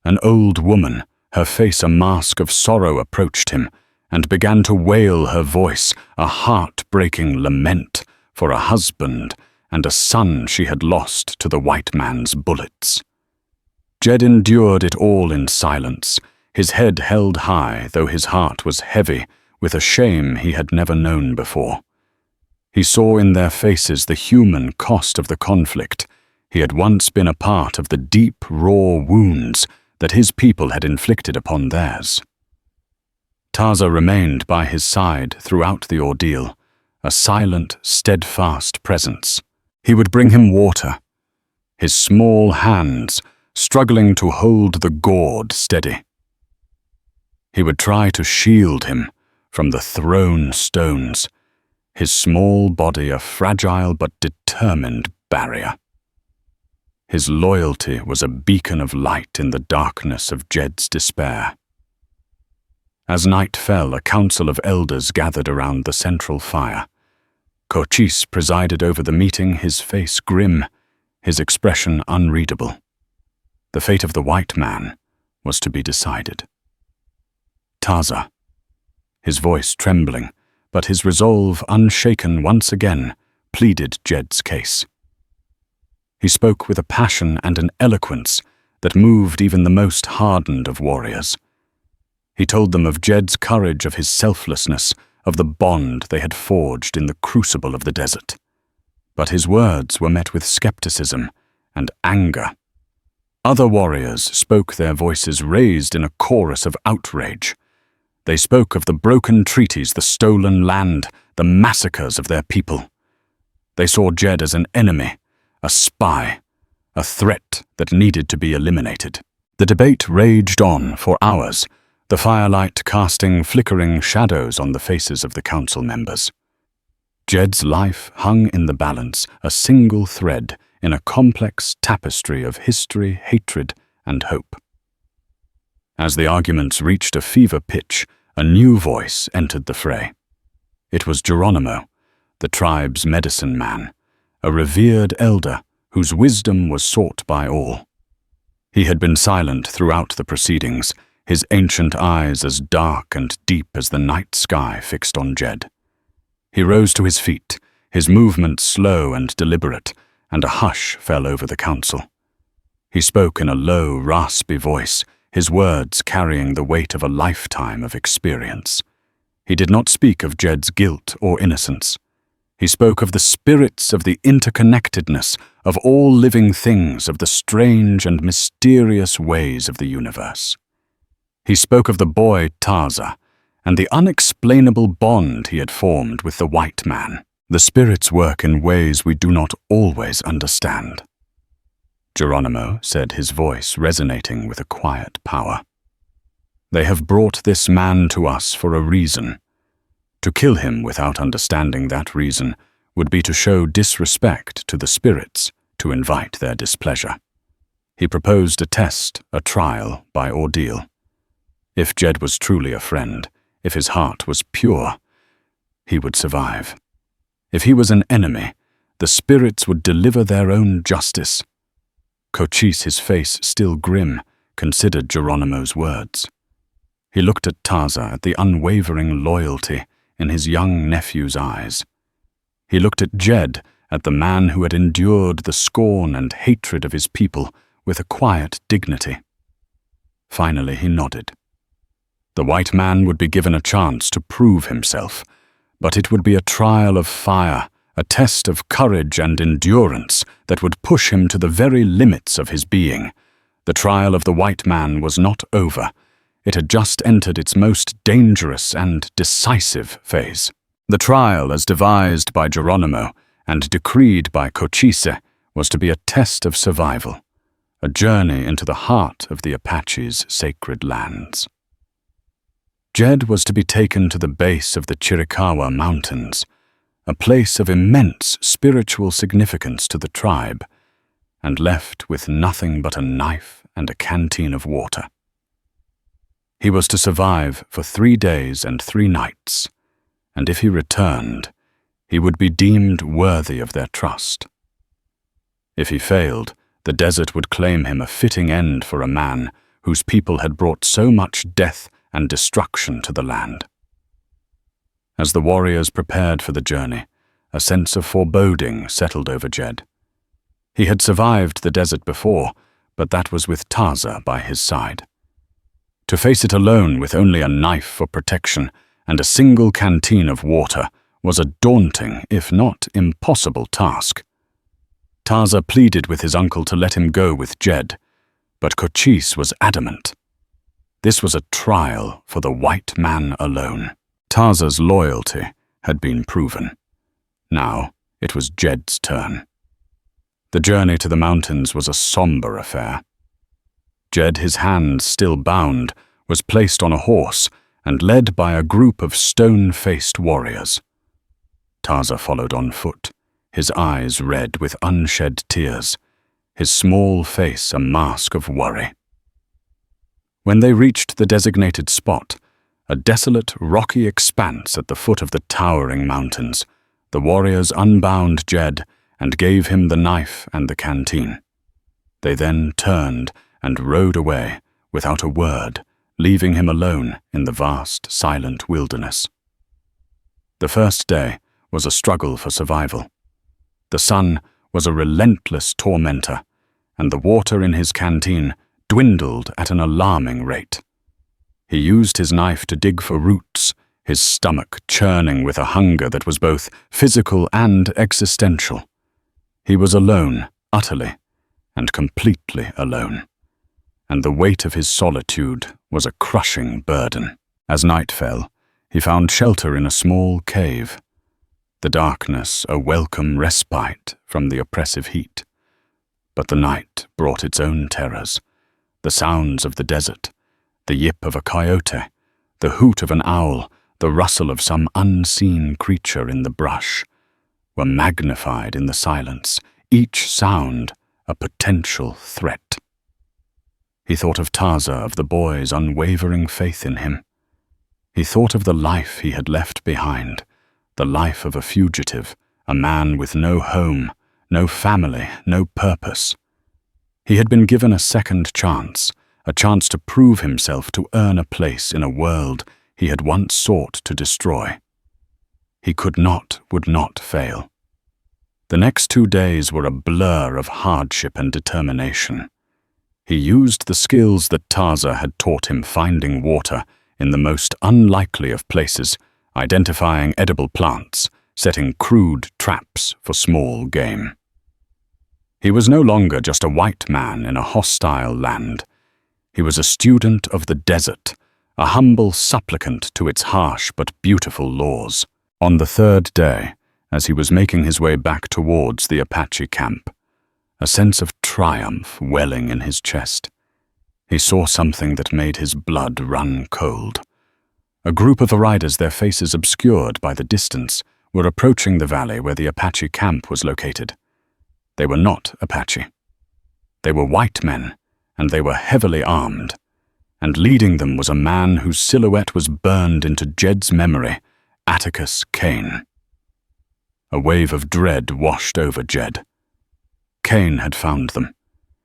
An old woman, her face a mask of sorrow, approached him and began to wail her voice, a heart-breaking lament for a husband and a son she had lost to the white man's bullets. Jed endured it all in silence, his head held high, though his heart was heavy with a shame he had never known before. He saw in their faces the human cost of the conflict. He had once been a part of the deep, raw wounds that his people had inflicted upon theirs. Taza remained by his side throughout the ordeal, a silent, steadfast presence. He would bring him water, his small hands struggling to hold the gourd steady. He would try to shield him from the thrown stones, his small body a fragile but determined barrier. His loyalty was a beacon of light in the darkness of Jed's despair. As night fell, a council of elders gathered around the central fire. Cochise presided over the meeting, his face grim, his expression unreadable. The fate of the white man was to be decided. Taza, his voice trembling, but his resolve unshaken once again, pleaded Jed's case. He spoke with a passion and an eloquence that moved even the most hardened of warriors. He told them of Jed's courage, of his selflessness, of the bond they had forged in the crucible of the desert. But his words were met with skepticism and anger. Other warriors spoke, their voices raised in a chorus of outrage. They spoke of the broken treaties, the stolen land, the massacres of their people. They saw Jed as an enemy, a spy, a threat that needed to be eliminated. The debate raged on for hours, the firelight casting flickering shadows on the faces of the council members. Jed's life hung in the balance, a single thread in a complex tapestry of history, hatred, and hope. As the arguments reached a fever pitch, a new voice entered the fray. It was Geronimo, the tribe's medicine man, a revered elder whose wisdom was sought by all. He had been silent throughout the proceedings, his ancient eyes as dark and deep as the night sky fixed on Jed. He rose to his feet, his movements slow and deliberate, and a hush fell over the council. He spoke in a low, raspy voice, his words carrying the weight of a lifetime of experience. He did not speak of Jed's guilt or innocence. He spoke of the spirits, of the interconnectedness of all living things, of the strange and mysterious ways of the universe. He spoke of the boy Taza and the unexplainable bond he had formed with the white man. The spirits work in ways we do not always understand, Geronimo said, his voice resonating with a quiet power. They have brought this man to us for a reason. To kill him without understanding that reason would be to show disrespect to the spirits, to invite their displeasure. He proposed a test, a trial by ordeal. If Jed was truly a friend, if his heart was pure, he would survive. If he was an enemy, the spirits would deliver their own justice. Cochise, his face still grim, considered Geronimo's words. He looked at Taza, at the unwavering loyalty in his young nephew's eyes. He looked at Jed, at the man who had endured the scorn and hatred of his people with a quiet dignity. Finally he nodded. The white man would be given a chance to prove himself, but it would be a trial of fire, a test of courage and endurance that would push him to the very limits of his being. The trial of the white man was not over. It had just entered its most dangerous and decisive phase. The trial, as devised by Geronimo and decreed by Cochise, was to be a test of survival, a journey into the heart of the Apache's sacred lands. Jed was to be taken to the base of the Chiricahua Mountains, a place of immense spiritual significance to the tribe, and left with nothing but a knife and a canteen of water. He was to survive for 3 days and 3 nights, and if he returned, he would be deemed worthy of their trust. If he failed, the desert would claim him a fitting end for a man whose people had brought so much death and destruction to the land. As the warriors prepared for the journey, a sense of foreboding settled over Jed. He had survived the desert before, but that was with Taza by his side. To face it alone with only a knife for protection and a single canteen of water was a daunting, if not impossible, task. Taza pleaded with his uncle to let him go with Jed, but Cochise was adamant. This was a trial for the white man alone. Taza's loyalty had been proven. Now it was Jed's turn. The journey to the mountains was a somber affair. Jed, his hands still bound, was placed on a horse and led by a group of stone-faced warriors. Taza followed on foot, his eyes red with unshed tears, his small face a mask of worry. When they reached the designated spot, a desolate, rocky expanse at the foot of the towering mountains, the warriors unbound Jed and gave him the knife and the canteen. They then turned and rode away without a word, leaving him alone in the vast, silent wilderness. The first day was a struggle for survival. The sun was a relentless tormentor, and the water in his canteen dwindled at an alarming rate. He used his knife to dig for roots, his stomach churning with a hunger that was both physical and existential. He was alone, utterly and completely alone, and the weight of his solitude was a crushing burden. As night fell, he found shelter in a small cave, the darkness a welcome respite from the oppressive heat. But the night brought its own terrors. The sounds of the desert, the yip of a coyote, the hoot of an owl, the rustle of some unseen creature in the brush, were magnified in the silence, each sound a potential threat. He thought of Taza, of the boy's unwavering faith in him. He thought of the life he had left behind, the life of a fugitive, a man with no home, no family, no purpose. He had been given a second chance, a chance to prove himself, to earn a place in a world he had once sought to destroy. He would not fail. The next 2 days were a blur of hardship and determination. He used the skills that Taza had taught him, finding water in the most unlikely of places, identifying edible plants, setting crude traps for small game. He was no longer just a white man in a hostile land. He was a student of the desert, a humble supplicant to its harsh but beautiful laws. On the 3rd day, as he was making his way back towards the Apache camp, a sense of triumph welling in his chest, he saw something that made his blood run cold. A group of riders, their faces obscured by the distance, were approaching the valley where the Apache camp was located. They were not Apache. They were white men, and they were heavily armed, and leading them was a man whose silhouette was burned into Jed's memory, Atticus Kane. A wave of dread washed over Jed. Kane had found them.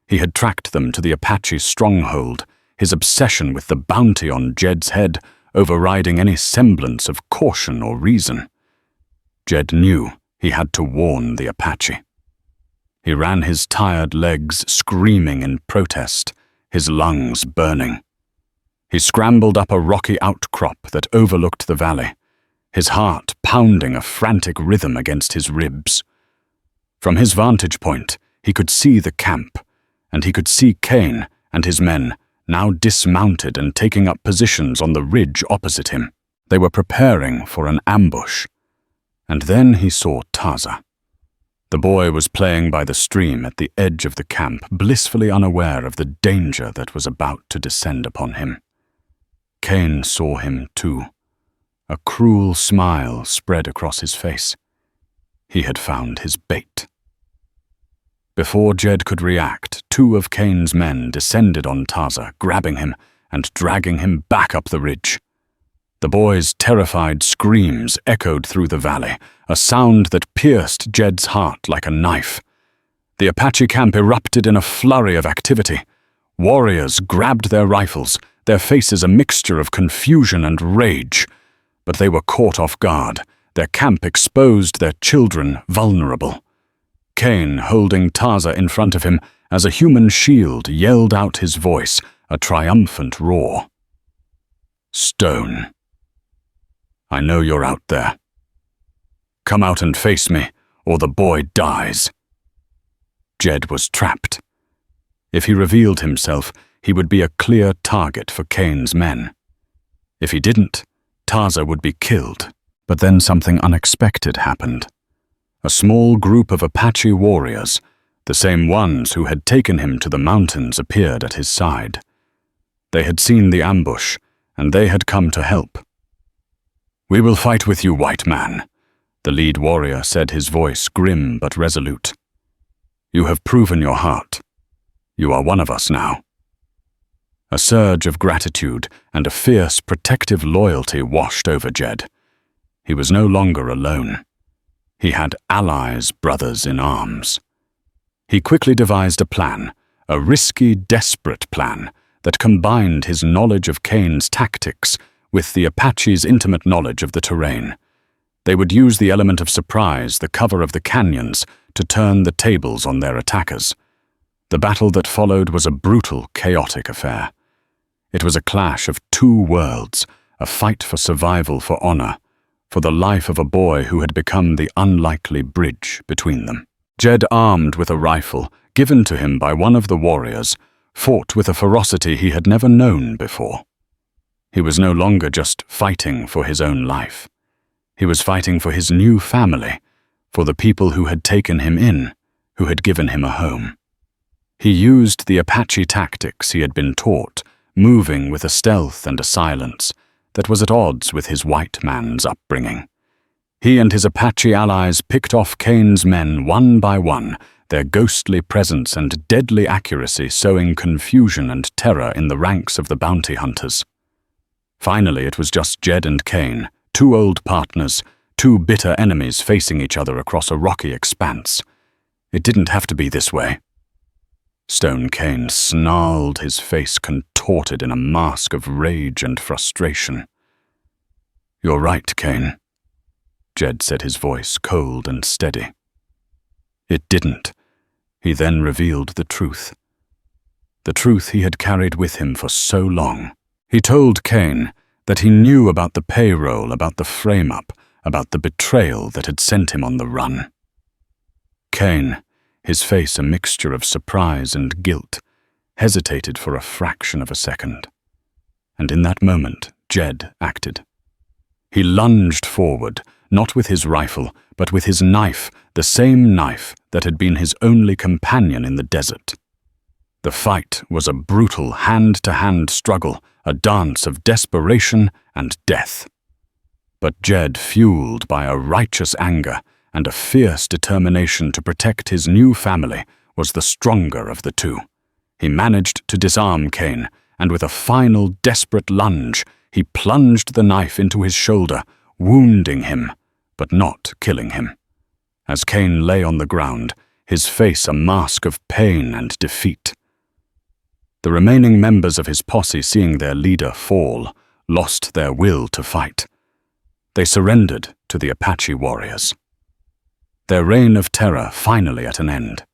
He had tracked them to the Apache stronghold, his obsession with the bounty on Jed's head overriding any semblance of caution or reason. Jed knew he had to warn the Apache. He ran his tired legs, screaming in protest, his lungs burning. He scrambled up a rocky outcrop that overlooked the valley, his heart pounding a frantic rhythm against his ribs. From his vantage point, he could see the camp, and he could see Cain and his men, now dismounted and taking up positions on the ridge opposite him. They were preparing for an ambush. And then he saw Taza. The boy was playing by the stream at the edge of the camp, blissfully unaware of the danger that was about to descend upon him. Cain saw him too. A cruel smile spread across his face. He had found his bait. Before Jed could react, 2 of Cain's men descended on Taza, grabbing him and dragging him back up the ridge. The boy's terrified screams echoed through the valley, a sound that pierced Jed's heart like a knife. The Apache camp erupted in a flurry of activity. Warriors grabbed their rifles, their faces a mixture of confusion and rage. But they were caught off guard, their camp exposed, their children vulnerable. Cain, holding Taza in front of him as a human shield, yelled out his voice, a triumphant roar. "Stone, I know you're out there. Come out and face me, or the boy dies." Jed was trapped. If he revealed himself, he would be a clear target for Cain's men. If he didn't, Taza would be killed. But then something unexpected happened. A small group of Apache warriors, the same ones who had taken him to the mountains, appeared at his side. They had seen the ambush, and they had come to help. "We will fight with you, white man," the lead warrior said, his voice grim but resolute. "You have proven your heart. You are one of us now." A surge of gratitude and a fierce protective loyalty washed over Jed. He was no longer alone. He had allies, brothers in arms. He quickly devised a plan, a risky, desperate plan, that combined his knowledge of Cain's tactics with the Apache's intimate knowledge of the terrain. They would use the element of surprise, the cover of the canyons, to turn the tables on their attackers. The battle that followed was a brutal, chaotic affair. It was a clash of 2 worlds, a fight for survival, for honor, for the life of a boy who had become the unlikely bridge between them. Jed, armed with a rifle, given to him by one of the warriors, fought with a ferocity he had never known before. He was no longer just fighting for his own life. He was fighting for his new family, for the people who had taken him in, who had given him a home. He used the Apache tactics he had been taught, moving with a stealth and a silence that was at odds with his white man's upbringing. He and his Apache allies picked off Cain's men one by one, their ghostly presence and deadly accuracy sowing confusion and terror in the ranks of the bounty hunters. Finally, it was just Jed and Cain, 2 old partners, 2 bitter enemies facing each other across a rocky expanse. It didn't have to be this way. Stone Cain snarled, his face contorted in a mask of rage and frustration. "You're right, Cain," Jed said, his voice cold and steady. It didn't. He then revealed the truth he had carried with him for so long. He told Cain that he knew about the payroll, about the frame-up, about the betrayal that had sent him on the run. Cain, his face a mixture of surprise and guilt, hesitated for a fraction of a second. And in that moment, Jed acted. He lunged forward, not with his rifle, but with his knife, the same knife that had been his only companion in the desert. The fight was a brutal hand-to-hand struggle, a dance of desperation and death. But Jed, fueled by a righteous anger and a fierce determination to protect his new family, was the stronger of the 2. He managed to disarm Cain, and with a final desperate lunge, he plunged the knife into his shoulder, wounding him, but not killing him. As Cain lay on the ground, his face a mask of pain and defeat. The remaining members of his posse, seeing their leader fall, lost their will to fight. They surrendered to the Apache warriors. Their reign of terror finally at an end.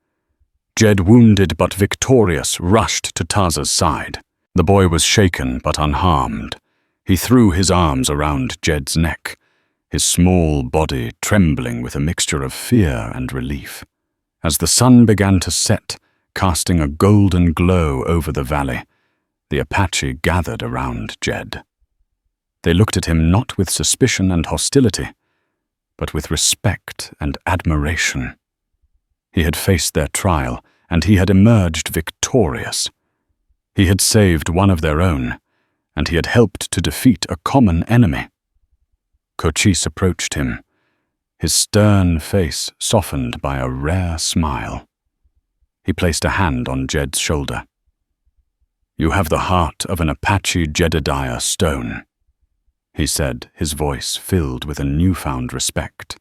Jed, wounded but victorious, rushed to Taza's side. The boy was shaken but unharmed. He threw his arms around Jed's neck, his small body trembling with a mixture of fear and relief. As the sun began to set, casting a golden glow over the valley, the Apache gathered around Jed. They looked at him not with suspicion and hostility, but with respect and admiration. He had faced their trial, and he had emerged victorious. He had saved one of their own, and he had helped to defeat a common enemy. Cochise approached him, his stern face softened by a rare smile. He placed a hand on Jed's shoulder. "You have the heart of an Apache Jedediah Stone," he said, his voice filled with a newfound respect.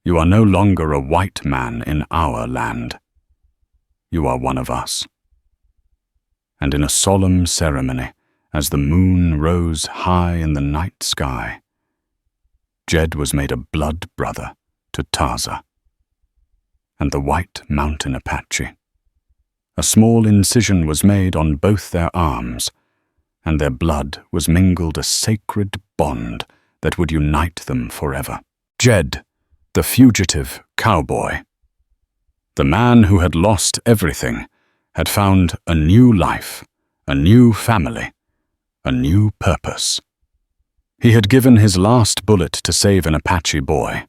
"You are no longer a white man in our land. You are one of us." And in a solemn ceremony, as the moon rose high in the night sky, Jed was made a blood brother to Taza and the White Mountain Apache. A small incision was made on both their arms, and their blood was mingled a sacred bond that would unite them forever. Jed, the fugitive cowboy, the man who had lost everything, had found a new life, a new family, a new purpose. He had given his last bullet to save an Apache boy,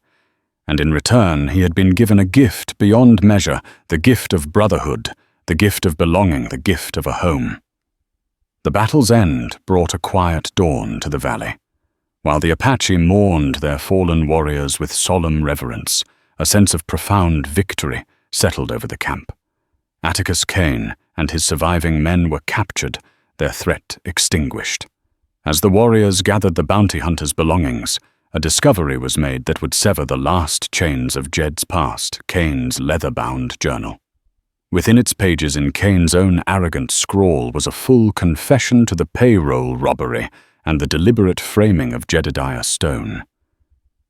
and in return he had been given a gift beyond measure, the gift of brotherhood, the gift of belonging, the gift of a home. The battle's end brought a quiet dawn to the valley. While the Apache mourned their fallen warriors with solemn reverence, a sense of profound victory settled over the camp. Atticus Kane and his surviving men were captured, their threat extinguished. As the warriors gathered the bounty hunter's belongings, a discovery was made that would sever the last chains of Jed's past, Kane's leather-bound journal. Within its pages, in Kane's own arrogant scrawl, was a full confession to the payroll robbery and the deliberate framing of Jedediah Stone.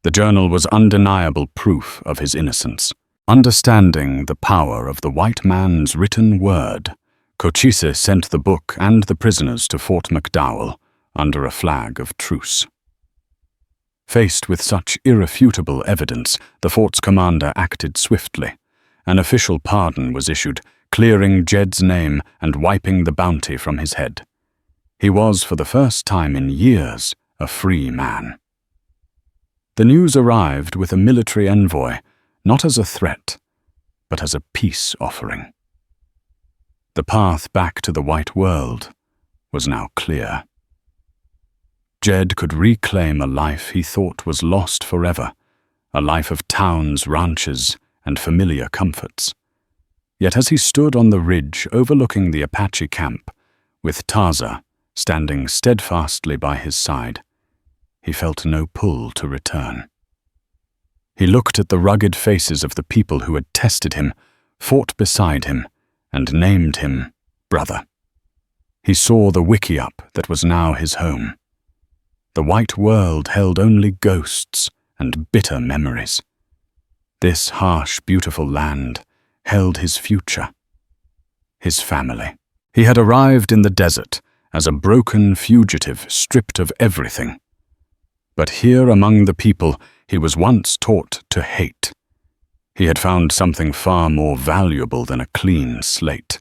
The journal was undeniable proof of his innocence. Understanding the power of the white man's written word, Cochise sent the book and the prisoners to Fort McDowell under a flag of truce. Faced with such irrefutable evidence, the fort's commander acted swiftly. An official pardon was issued, clearing Jed's name and wiping the bounty from his head. He was, for the first time in years, a free man. The news arrived with a military envoy, not as a threat, but as a peace offering. The path back to the white world was now clear. Jed could reclaim a life he thought was lost forever, a life of towns, ranches, and familiar comforts. Yet as he stood on the ridge overlooking the Apache camp, with Taza standing steadfastly by his side, he felt no pull to return. He looked at the rugged faces of the people who had tested him, fought beside him, and named him brother. He saw the wickiup that was now his home. The white world held only ghosts and bitter memories. This harsh, beautiful land held his future, his family. He had arrived in the desert as a broken fugitive stripped of everything. But here among the people he was once taught to hate, he had found something far more valuable than a clean slate.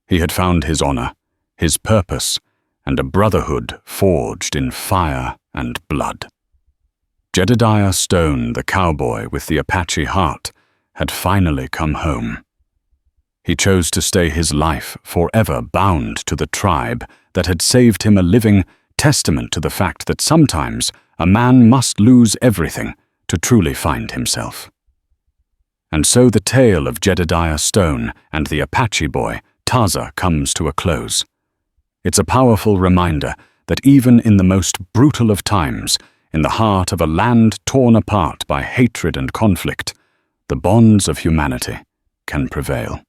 He had found his honor, his purpose, and a brotherhood forged in fire and blood. Jedediah Stone, the cowboy with the Apache heart, had finally come home. He chose to stay his life forever bound to the tribe that had saved him, a living testament to the fact that sometimes a man must lose everything to truly find himself. And so the tale of Jedediah Stone and the Apache boy, Taza, comes to a close. It's a powerful reminder that even in the most brutal of times, in the heart of a land torn apart by hatred and conflict, the bonds of humanity can prevail.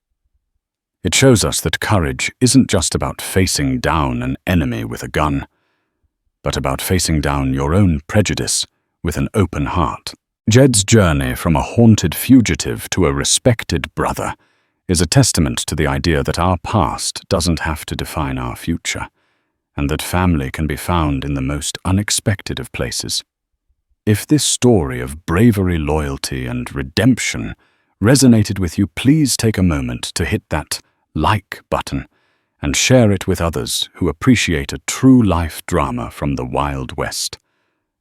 It shows us that courage isn't just about facing down an enemy with a gun, but about facing down your own prejudice with an open heart. Jed's journey from a haunted fugitive to a respected brother is a testament to the idea that our past doesn't have to define our future, and that family can be found in the most unexpected of places. If this story of bravery, loyalty, and redemption resonated with you, please take a moment to hit that like button and share it with others who appreciate a true life drama from the Wild West.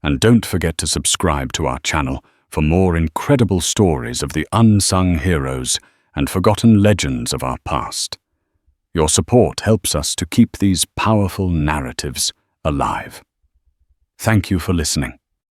And don't forget to subscribe to our channel for more incredible stories of the unsung heroes and forgotten legends of our past. Your support helps us to keep these powerful narratives alive. Thank you for listening.